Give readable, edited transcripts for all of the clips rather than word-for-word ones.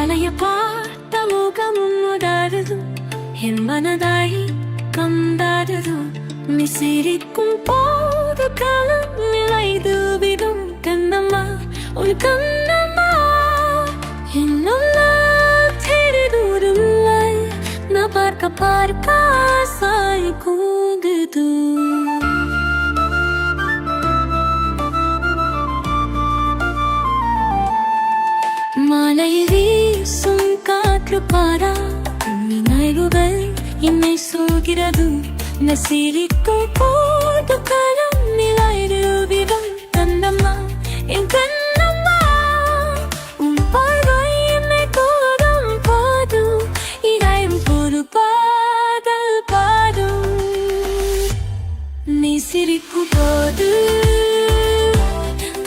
மாலைய பார்த்த முகம் உதாடுது, என் மனதாய் கந்தாடுது. நீ சிரிக்கும் போது காலம் நிலைது விடும். கண்ணம்மா உன் கண்ணம்மா என்னுள்ள தெரிதூரில்லை. நான் பார்க்க பார்க்க ஆசை கூகுது. மாலை வீசும் காற்று பாரா நினைவுகள் என்னை சொல்கிறது. நசிரிக்கும் போது காலம் நிலைது விடும். கண்ணம்மா என் கண்ணம்மா உன் பார்வை என்னை கோரும் போதும் இதாயும் ஒரு பாடல் பாடும். நீ சிரிக்கும் போது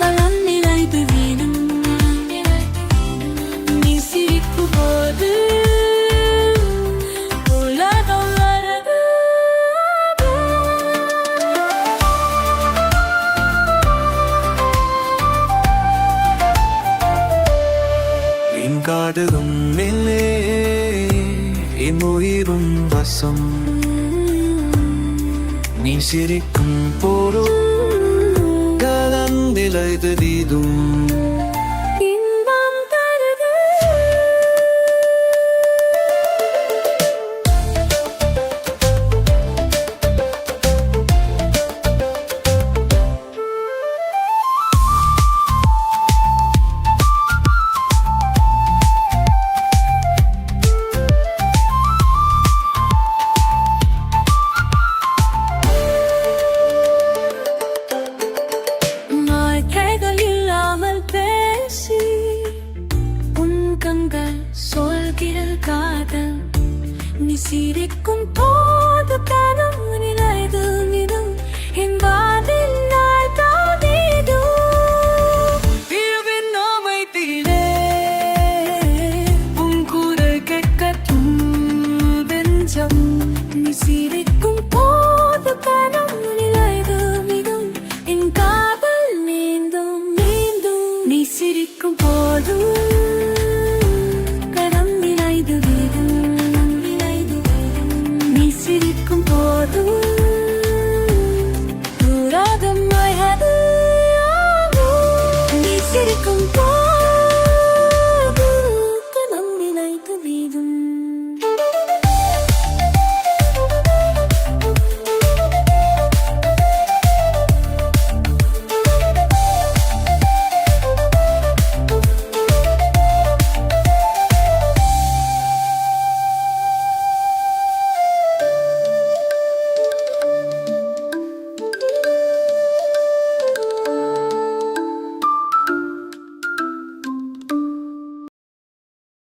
காலம் நிலைது விடும். நீ சிரிக்கும் போது காதலும் மேலே என் உயிரும் வசம். நீ சிரிக்கும் போரோ கலந்திலைது வீதும். காதல் நீ சிரிக்கும் போது கனவு நிலைது விடும். என்